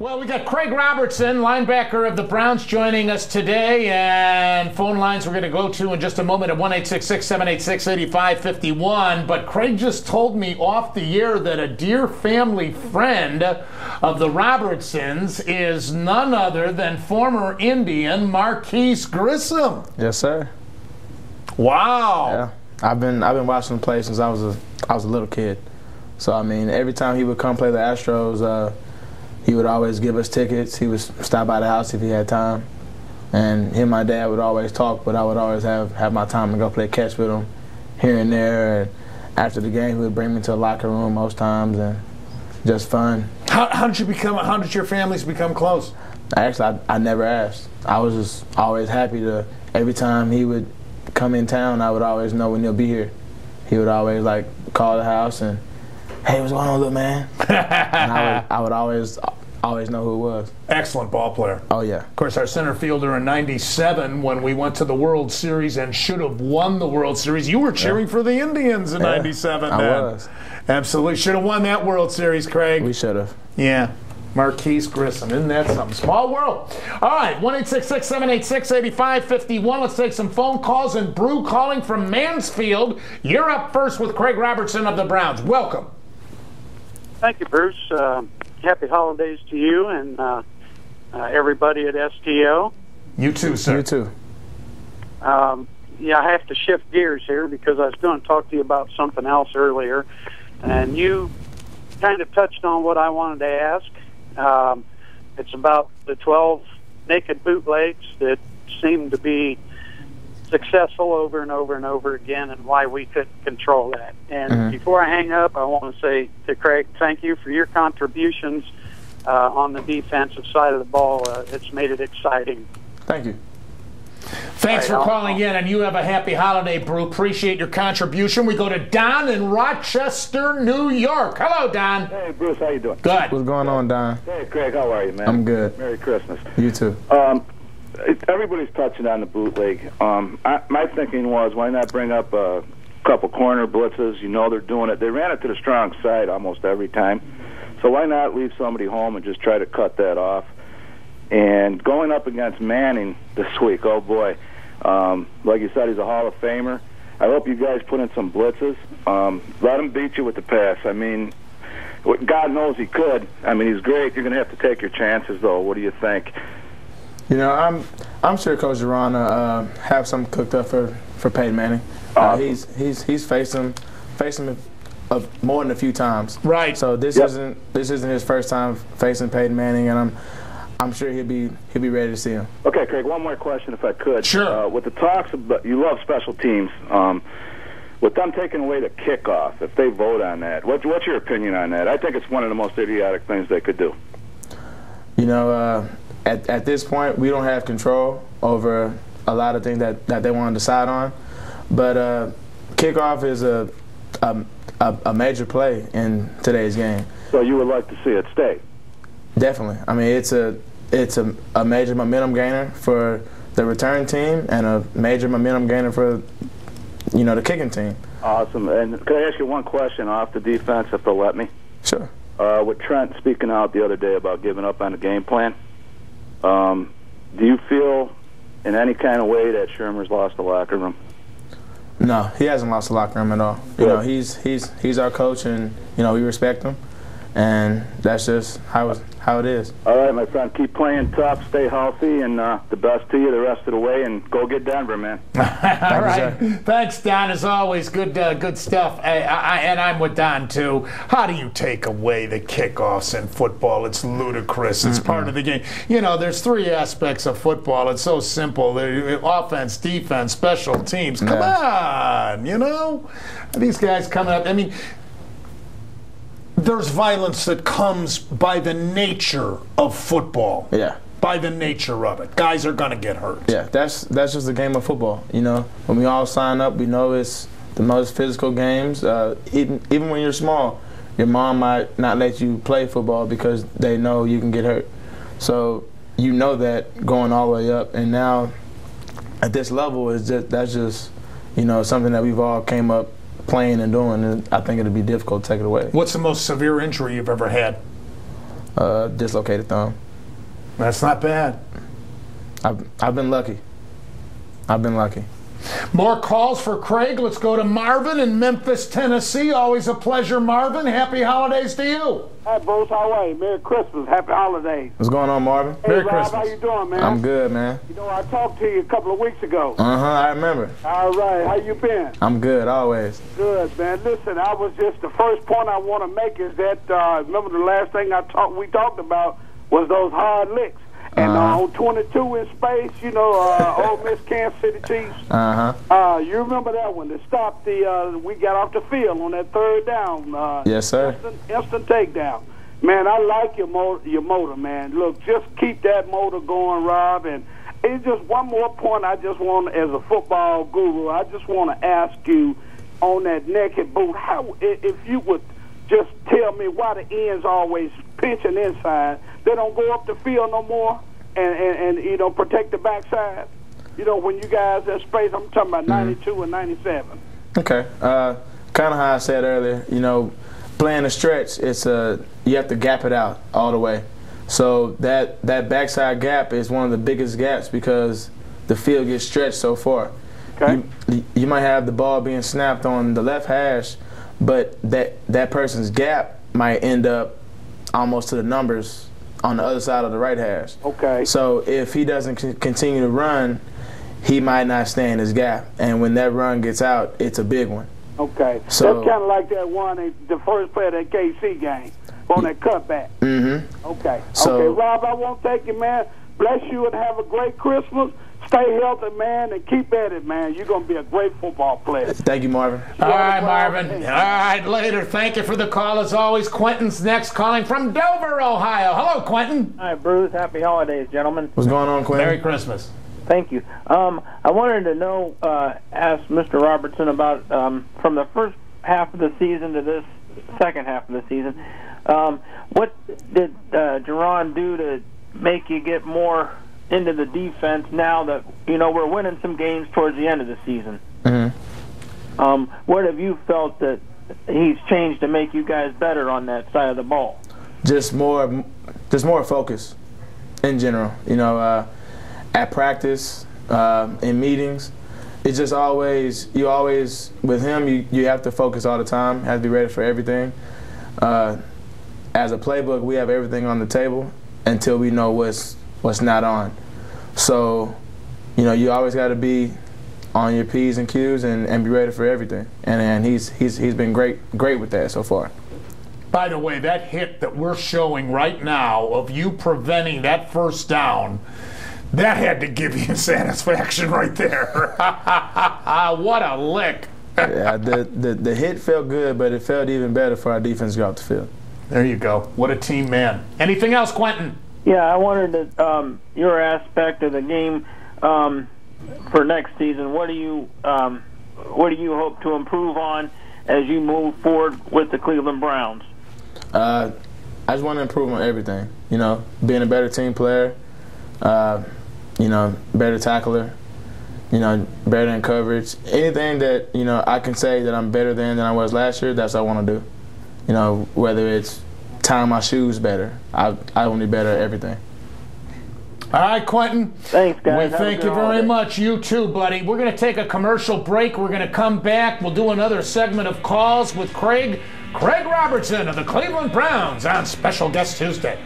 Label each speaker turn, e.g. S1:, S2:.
S1: Well, we got Craig Robertson, linebacker of the Browns, joining us today, and phone lines we're going to go to in just a moment at 1-866-786-8551. But Craig just told me off the air that a dear family friend of the Robertsons is none other than former Indian Marquise Grissom.
S2: Yes, sir.
S1: Wow.
S2: Yeah, I've been watching him play since I was a little kid. So I mean, every time he would come play the Astros, he would always give us tickets. He would stop by the house if he had time. And him and my dad would always talk, but I would always have my time to go play catch with him here and there. And after the game, he would bring me to the locker room most times, and just fun.
S1: How did your families become close?
S2: Actually, I never asked. I was just always happy to, every time he would come in town, I would always know when he'll be here. He would always call the house and, "Hey, what's going on, little man?" And I would always know who it was.
S1: Excellent ball player.
S2: Oh, yeah.
S1: Of course, our center fielder in '97 when we went to the World Series and should have won the World Series. You were cheering for the Indians in '97 then.
S2: I was.
S1: Absolutely. Should have won that World Series, Craig.
S2: We should have.
S1: Yeah. Marquise Grissom. Isn't that something? Small world. All right. 1-866-786-8551. Let's take some phone calls. And Brew calling from Mansfield. You're up first with Craig Robertson of the Browns. Welcome.
S3: Thank you, Bruce. Happy holidays to you and everybody at STO.
S1: You too, sir.
S2: You too.
S3: Yeah, I have to shift gears here because I was going to talk to you about something else earlier, and you kind of touched on what I wanted to ask. It's about the 12 naked bootlegs that seem to be successful over and over and over again, and why we couldn't control that. And before I hang up, I want to say to Craig, thank you for your contributions on the defensive side of the ball. It's made it exciting.
S2: Thank you.
S1: Thanks for calling in, and you have a happy holiday, Brew. Appreciate your contribution. We go to Don in Rochester, New York. Hello, Don.
S4: Hey, Bruce, how you doing?
S1: Good.
S2: What's going on, Don?
S4: Hey, Craig, how are you, man?
S2: I'm good.
S4: Merry Christmas.
S2: You too.
S4: Everybody's touching on the bootleg. My thinking was, why not bring up a couple corner blitzes? You know they're doing it. They ran it to the strong side almost every time. So why not leave somebody home and just try to cut that off? And going up against Manning this week, oh boy. Like you said, he's a Hall of Famer. I hope you guys put in some blitzes. Let him beat you with the pass. I mean, God knows he could. I mean, he's great. You're going to have to take your chances, though. What do you think?
S2: You know, I'm sure Coach Jarana have something cooked up for Peyton Manning. He's faced him more than a few times.
S1: Right.
S2: So this isn't his first time facing Peyton Manning, and I'm sure he'll be ready to see him.
S4: Okay, Craig. One more question, if I could.
S1: Sure.
S4: With the talks about, you love special teams. With them taking away the kickoff, if they vote on that, what's your opinion on that? I think it's one of the most idiotic things they could do.
S2: You know, at this point, we don't have control over a lot of things that they want to decide on. But kickoff is a major play in today's game.
S4: So you would like to see it stay?
S2: Definitely. I mean, it's a major momentum gainer for the return team and a major momentum gainer for, you know, the kicking team.
S4: Awesome. And can I ask you one question off the defense, if they'll let me?
S2: Sure.
S4: With Trent speaking out the other day about giving up on the game plan, do you feel in any kind of way that Shermer's lost the locker room?
S2: No, he hasn't lost the locker room at all. You know, he's our coach, and you know we respect him, and that's just how it is.
S4: All right, my friend, keep playing tough, stay healthy, and the best to you the rest of the way, and go get Denver, man.
S1: All right. Thanks, Don. As always, good stuff. And I'm with Don, too. How do you take away the kickoffs in football? It's ludicrous. It's part of the game. You know, there's three aspects of football. It's so simple. Offense, defense, special teams. Come on, you know? These guys coming up. I mean, there's violence that comes by the nature of football. Yeah. By the nature of it. Guys are going to get hurt.
S2: Yeah, that's just a game of football. You know, when we all sign up, we know it's the most physical games. Even when you're small, your mom might not let you play football because they know you can get hurt. So you know that going all the way up. And now at this level, that's just, you know, something that we've all came up playing and doing, and I think it'll be difficult to take it away.
S1: What's the most severe injury you've ever had?
S2: Dislocated thumb.
S1: That's not bad.
S2: I've been lucky. I've been lucky.
S1: More calls for Craig. Let's go to Marvin in Memphis, Tennessee. Always a pleasure, Marvin. Happy holidays to you.
S5: Hi, Bruce. How are you? Merry Christmas. Happy holidays.
S2: What's going on, Marvin?
S5: Hey,
S1: Merry
S5: Rob,
S1: Christmas.
S5: how you doing, man?
S2: I'm good, man.
S5: You know, I talked to you a couple of weeks ago.
S2: I remember.
S5: All right. How you been?
S2: I'm good, always.
S5: Good, man. Listen, I was just, the first point I want to make is that, remember the last thing we talked about was those hard licks. And on 22 in space, you know, Ole Miss Kansas City Chiefs. You remember that one? That stopped we got off the field on that third down.
S2: Yes, sir.
S5: Instant takedown. Man, I like your motor, man. Look, just keep that motor going, Rob. And it's just one more point I just want, as a football guru, I just want to ask you on that naked boot, how, if you would just tell me why the ends always pinching inside. They don't go up the field no more and you know, protect the backside. You know, when you guys in space, I'm talking about 92 and 97.
S2: Okay. Kind of how I said earlier, you know, playing a stretch, it's you have to gap it out all the way. So that backside gap is one of the biggest gaps because the field gets stretched so far.
S5: Okay.
S2: You might have the ball being snapped on the left hash, but that person's gap might end up almost to the numbers on the other side of the right hash.
S5: Okay.
S2: So if he doesn't continue to run, he might not stay in his gap. And when that run gets out, it's a big one.
S5: Okay.
S2: So,
S5: that's kind of like that one, the first play of that KC game on that cutback. Okay.
S2: So,
S5: okay, Rob, I won't take you, man. Bless you and have a great Christmas. Stay healthy, man, and keep at it, man. You're going to be a great football player.
S2: Thank you, Marvin.
S1: All right, Marvin. All right, later. Thank you for the call, as always. Quentin's next, calling from Dover, Ohio. Hello, Quentin.
S6: Hi, Bruce. Happy holidays, gentlemen.
S2: What's going on, Quentin?
S1: Merry Christmas.
S6: Thank you. I wanted to know, ask Mr. Robertson about from the first half of the season to this second half of the season, what did Jerron do to make you get more into the defense now that, you know, we're winning some games towards the end of the season? What have you felt that he's changed to make you guys better on that side of the ball?
S2: Just more focus in general. You know, at practice, in meetings, it's just always with him. You have to focus all the time. Have to be ready for everything. As a playbook, we have everything on the table until we know what's not on. So, you know, you always got to be on your P's and Q's and be ready for everything. And he's been great with that so far.
S1: By the way, that hit that we're showing right now of you preventing that first down, that had to give you satisfaction right there. What a lick.
S2: Yeah, the hit felt good, but it felt even better for our defense to go off the field.
S1: There you go. What a team man. Anything else, Quentin?
S6: Yeah, I wanted to, your aspect of the game for next season. What do you hope to improve on as you move forward with the Cleveland Browns?
S2: I just want to improve on everything. You know, being a better team player, you know, better tackler, you know, better in coverage. Anything that, you know, I can say that I'm better than I was last year, that's what I want to do. You know, whether it's tying my shoes better, I want to be better at everything.
S1: All right, Quentin.
S6: Thanks, guys.
S1: We thank you very much. You too, buddy. We're going to take a commercial break. We're going to come back. We'll do another segment of calls with Craig Robertson of the Cleveland Browns on Special Guest Tuesday.